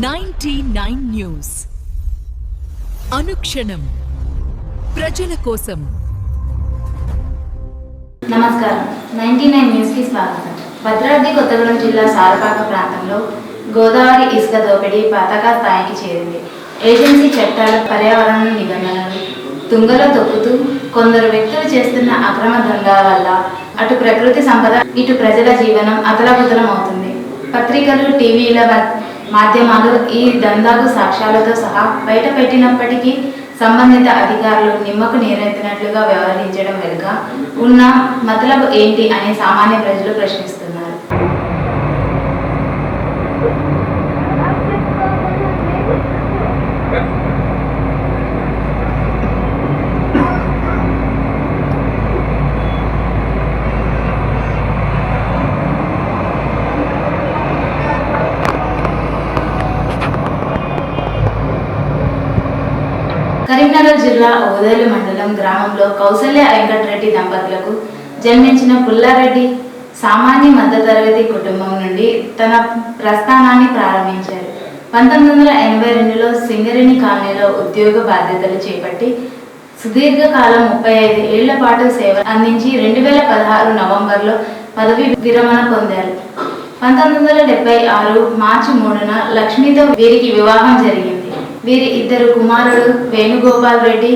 99 news అనుక్షణం ప్రజల కోసం. నమస్కారం. 99 న్యూస్ కి స్వాగతం. భద్రాద్రి కొత్తగూడెం జిల్లా సారపాక ప్రాంతంలో గోదావరి ఇసుక దోపిడీ పతాక స్థాయికి చేరింది. ఏజెన్సీ చట్టాల పర్యావరణ నిబంధనలు తుంగలో తొక్కుతూ కొందరు వ్యక్తులు చేస్తున్న అక్రమ దందాల వల్ల అటు ప్రకృతి సంపద ఇటు ప్రజల జీవనం అతలాకుతలం అవుతుంది. పత్రికలు, టీవీల మాధ్యమాలు ఈ దందాకు సాక్ష్యాలతో సహా బయట పెట్టినప్పటికీ సంబంధిత అధికారులు నిమ్మకు నీరెత్తినట్లుగా వ్యవహరించడం వెనుక ఉన్న మతలబు ఏంటి అని సామాన్య ప్రజలు ప్రశ్నిస్తున్నారు. కరీంనగర్ జిల్లా ఓదెలు మండలం గ్రామంలో కౌసల్య వెంకటరెడ్డి దంపతులకు జన్మించిన పుల్లారెడ్డి సామాన్య మధ్యతరగతి కుటుంబం నుండి తన ప్రస్థానాన్ని ప్రారంభించారు. 1982లో సింగరేణి కాలనీలో ఉద్యోగ బాధ్యతలు చేపట్టి సుదీర్ఘకాలం 35 ఏళ్ల పాటు సేవ అందించి 2016 నవంబర్లో పదవి విరమణ పొందారు. 1976 మార్చి 3న లక్ష్మితో వీరికి వివాహం జరిగింది. వీరి ఇద్దరు కుమారుడు వేణుగోపాల్ రెడ్డి,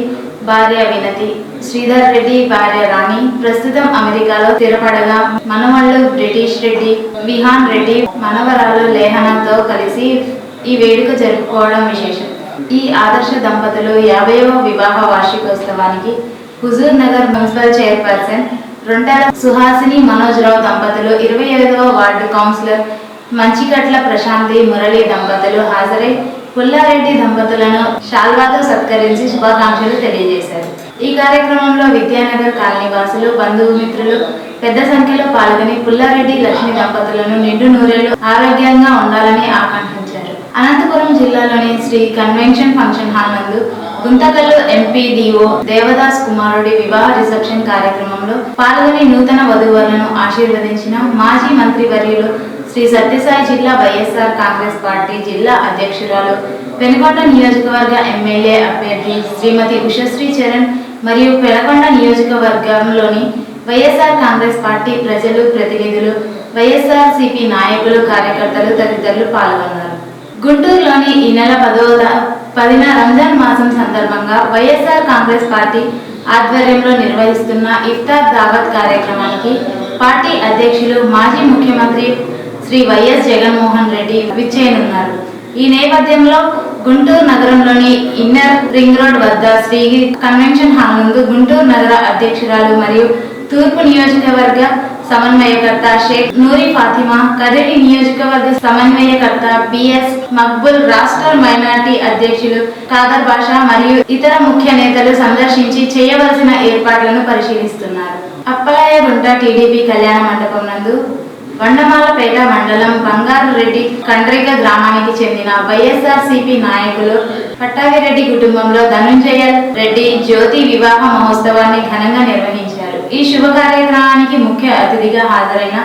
భార్య వినతి, శ్రీధర్ రెడ్డి, భార్య రాణి ప్రస్తుతం అమెరికాలో స్థిరపడగా మనవళ్ళు బ్రిటిష్ రెడ్డి, విహాన్ రెడ్డి, మనవరాలు లేహనతో కలిసి ఈ వేడుక జరుపుకోవడం విశేషం. ఈ ఆదర్శ దంపతులు 50వ వివాహ వార్షికోత్సవానికి హుజూర్ నగర్ మున్సిపల్ చైర్పర్సన్ రొంటల సుహాసిని మనోజ్ రావు దంపతులు, 25వ వార్డు కౌన్సిలర్ మంచికట్ల ప్రశాంతి మురళి దంపతులు హాజరై పుల్లారెడ్డి దంపతులను శాల్వాతో సత్కరించి శుభాకాంక్షలు తెలియజేశారు. ఈ కార్యక్రమంలో విద్యానగర్ కాలనీ వాసులు, బంధుమిత్రులు పెద్ద సంఖ్యలో పాల్గొని పుల్లారెడ్డి లక్ష్మి దంపతులను నిండు నూరేళ్లు ఆరోగ్యంగా ఉండాలని ఆకాంక్షించారు. అనంతపురం జిల్లాలోని శ్రీ కన్వెన్షన్ ఫంక్షన్ హాల్ నందు గుంతకల్లు ఎంపీడీఓ దేవదాస్ కుమారుడి వివాహ రిసెప్షన్ కార్యక్రమంలో పాల్గొని నూతన వధువులను ఆశీర్వదించిన మాజీ మంత్రివర్యులు శ్రీ సత్యసాయి జిల్లా వైఎస్ఆర్ కాంగ్రెస్ పార్టీ జిల్లా అధ్యక్షురాలు, పెనుకొండ నియోజకవర్గ ఎమ్మెల్యే అభ్యర్థి శ్రీమతి ఉషశ్రీ చరణ్ మరియు పెనుకొండ నియోజకవర్గంలోని వైఎస్ఆర్ కాంగ్రెస్ పార్టీ ప్రజలు, ప్రతినిధులు, వైఎస్ఆర్సీపీ నాయకులు, కార్యకర్తలు తదితరులు పాల్గొన్నారు. గుంటూరులోని ఈ నెల 10న రంజాన్ మాసం సందర్భంగా వైఎస్ఆర్ కాంగ్రెస్ పార్టీ ఆధ్వర్యంలో నిర్వహిస్తున్న ఇఫ్తార్ దావత్ కార్యక్రమానికి పార్టీ అధ్యక్షులు మాజీ ముఖ్యమంత్రి శ్రీ వైఎస్ జగన్మోహన్ రెడ్డి విచ్చేయనున్నారు. ఈ నేపథ్యంలో గుంటూరు నగరంలోని ఇన్నర్ రింగ్ రోడ్ వద్ద శ్రీగిరి కన్వెన్షన్ హాల్ నందు గుంటూరు నగర అధ్యక్షురాలు మరియు తూర్పు నియోజకవర్గ సమన్వయకర్త షేక్ నూరి ఫాతిమా, కదిరి నియోజకవర్గ సమన్వయకర్త బిఎస్ మక్బుల్, రాష్ట్ర మైనార్టీ అధ్యక్షులు ఖాదర్ బాషా మరియు ఇతర ముఖ్య నేతలు సందర్శించి చేయవలసిన ఏర్పాట్లను పరిశీలిస్తున్నారు. అప్పలాయగుంట టీడీపీ కళ్యాణ మండపం నందు వండమాలపేట మండలం బంగారు రెడ్డి కండ్రిక గ్రామానికి చెందిన వైఎస్ఆర్సీపీ నాయకులు పట్టాభిరెడ్డి కుటుంబంలో ధనుంజయ రెడ్డి జ్యోతి వివాహ మహోత్సవాన్ని ఘనంగా నిర్వహించారు. ఈ శుభ కార్యక్రమానికి ముఖ్య అతిథిగా హాజరైన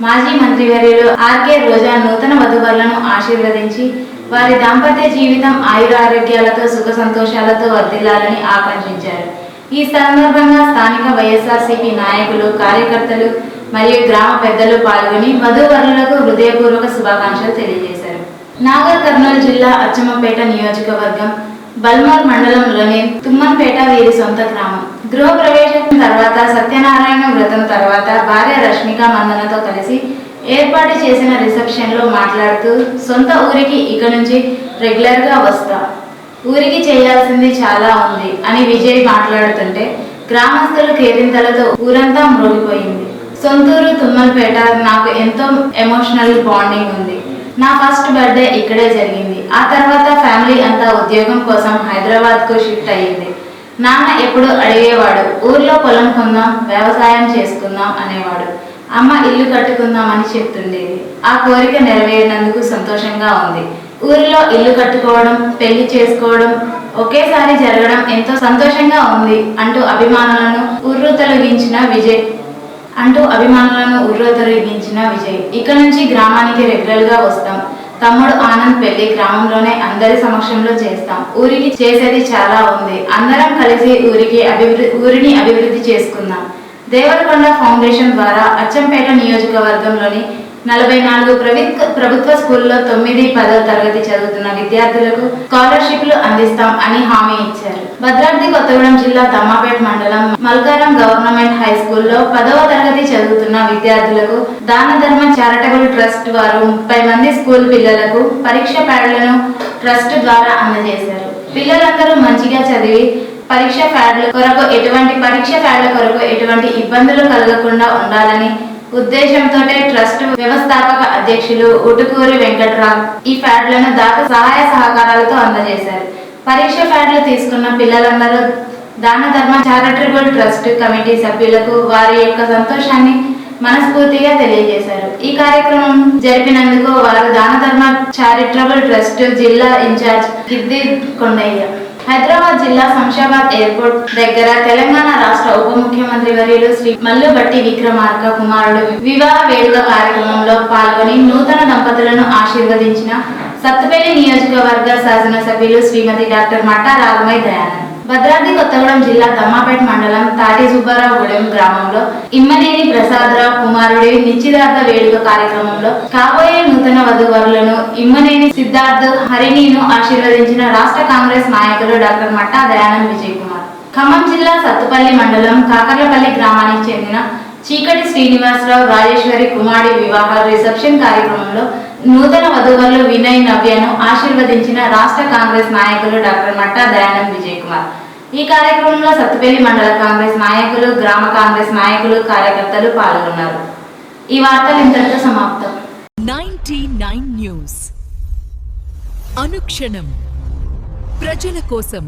మాజీ మంత్రివర్యులు ఆర్కే రోజా నూతన వధువులను ఆశీర్వదించి వారి దాంపత్య జీవితం ఆయురారోగ్యాలతో సుఖ సంతోషాలతో వర్ధిల్లాలని ఆకాంక్షించారు. ఈ సందర్భంగా స్థానిక వైఎస్ఆర్సీపీ నాయకులు, కార్యకర్తలు మరియు గ్రామ పెద్దలు పాల్గొని వధూవరులకు హృదయపూర్వక శుభాకాంక్షలు తెలియజేశారు. నాగర్ కర్నూలు జిల్లా అచ్చమ్మపేట నియోజకవర్గం బల్మూర్ మండలంలోని తుమ్మన్పేట వీరి సొంత గ్రామం. గృహ ప్రవేశం తర్వాత సత్యనారాయణ వ్రతం తర్వాత భార్య రష్మిక మందనతో కలిసి ఏర్పాటు చేసిన రిసెప్షన్ లో మాట్లాడుతూ సొంత ఊరికి ఇక నుంచి రెగ్యులర్ గా వస్తా, ఊరికి చేయాల్సింది చాలా ఉంది అని విజయ్ మాట్లాడుతుంటే గ్రామస్తులు కేరింతలతో ఊరంతా మ్రోగిపోయింది. సొంతూరు తుమ్మలపేట నాకు ఎంతో ఎమోషనల్ బాండింగ్ ఉంది. నా ఫస్ట్ బర్త్డే ఇక్కడే జరిగింది. ఆ తర్వాత ఫ్యామిలీ అంతా ఉద్యోగం కోసం హైదరాబాద్ కు షిఫ్ట్ అయ్యింది. నాన్న ఎప్పుడు అడిగేవాడు, ఊర్లో పొలం కొందాం, వ్యవసాయం చేసుకుందాం అనేవాడు. అమ్మ ఇల్లు కట్టుకుందామని చెప్తుండేది. ఆ కోరిక నెరవేరినందుకు సంతోషంగా ఉంది. ఊరిలో ఇల్లు కట్టుకోవడం, పెళ్లి చేసుకోవడం ఒకేసారి జరగడం ఎంతో సంతోషంగా ఉంది అంటూ అభిమానులను ఉర్రూతలొగించిన విజయ్ ఇక నుంచి గ్రామానికి రెగ్యులర్ గా వస్తాం, తమ్ముడు ఆనంద్ పెళ్లి గ్రామంలోనే అందరి సమక్షంలో చేస్తాం. ఊరికి చేసేది చాలా ఉంది. అందరం కలిసి ఊరిని అభివృద్ధి చేసుకుందాం. దేవరకొండ ఫౌండేషన్ ద్వారా అచ్చంపేట నియోజకవర్గంలోని 44 ప్రభుత్వ స్కూల్లో 9, 10వ తరగతి చదువుతున్న విద్యార్థులకు స్కాలర్షిప్లు అందిస్తాం అని హామీ ఇచ్చారు. భద్రాద్రి కొత్తగూడెం జిల్లా దమ్మాపేట మండలం మల్కారం గవర్నమెంట్ హై స్కూల్లో 10వ తరగతి చదువుతున్న విద్యార్థులకు దాన ధర్మ చారిటబుల్ ట్రస్ట్ వారు 30 మంది స్కూల్ పిల్లలకు పరీక్ష ప్యాడ్లను ట్రస్ట్ ద్వారా అందజేశారు. పిల్లలందరూ మంచిగా చదివి పరీక్ష ప్యాడ్ల కొరకు ఎటువంటి ఇబ్బందులు కలగకుండా ఉండాలని ఉద్దేశంతో ట్రస్ట్ వ్యవస్థాపక అధ్యక్షులు ఉటుకూరి వెంకట్రామ్ ఈ ప్యాడ్లను దాత సహాయ సహకారాలతో అందజేశారు. పరీక్ష ప్యాడ్లు తీసుకున్న పిల్లలందరూ దాన ధర్మ చారిటబుల్ ట్రస్ట్ కమిటీ సభ్యులకు వారి యొక్క సంతోషాన్ని మనస్ఫూర్తిగా తెలియజేశారు. ఈ కార్యక్రమం జరిపినందుకు వారు దాన ధర్మ చారిటబుల్ ట్రస్ట్ జిల్లా ఇన్ఛార్జ్ గిద్ది కొండయ్య, హైదరాబాద్ జిల్లా శంషాబాద్ ఎయిర్పోర్ట్ దగ్గర తెలంగాణ రాష్ట్ర ఉప ముఖ్యమంత్రి వర్యులు శ్రీ మల్లుబట్టి విక్రమార్క కుమారుడు వివాహ వేడుక కార్యక్రమంలో పాల్గొని నూతన దంపతులను ఆశీర్వదించిన సత్తుపల్లి నియోజకవర్గ శాసనసభ్యులు శ్రీమతి డాక్టర్ మట్టా రాఘమయ్య దయానంద్. భద్రాద్రి కొత్తగూడెం జిల్లా దమ్మాపేట మండలం తాటి సుబ్బారావుగూడెం గ్రామంలో ఇమ్మనేని ప్రసాదరావు కుమారుడి నిశ్చితార్థ వేడుక కార్యక్రమంలో కాబోయే నూతన వధూవరులను ఇమ్మనేని సిద్ధార్థ్ హరిణిను ఆశీర్వదించిన రాష్ట్ర కాంగ్రెస్ నాయకులు డాక్టర్ మట్టా దయానంద్ విజయ్ కుమార్. ఖమ్మం జిల్లా సత్తుపల్లి మండలం కాకర్లపల్లి గ్రామానికి చెందిన చీకటి శ్రీనివాసరావు రాజేశ్వరి కుమారుడి వివాహ రిసెప్షన్ కార్యక్రమంలో నూతన వధూవరులు వినయ్ నవ్యను ఆశీర్వదించిన రాష్ట్ర కాంగ్రెస్ నాయకులు డాక్టర్ మట్టా దయానంద్ విజయ్ కుమార్. ఈ కార్యక్రమంలో సత్తుపల్లి మండల కాంగ్రెస్ నాయకులు, గ్రామ కాంగ్రెస్ నాయకులు, కార్యకర్తలు పాల్గొన్నారు. ఈ వార్తలు ఇంతటితో సమాప్తం. 99 న్యూస్ అనుక్షణం ప్రజల కోసం.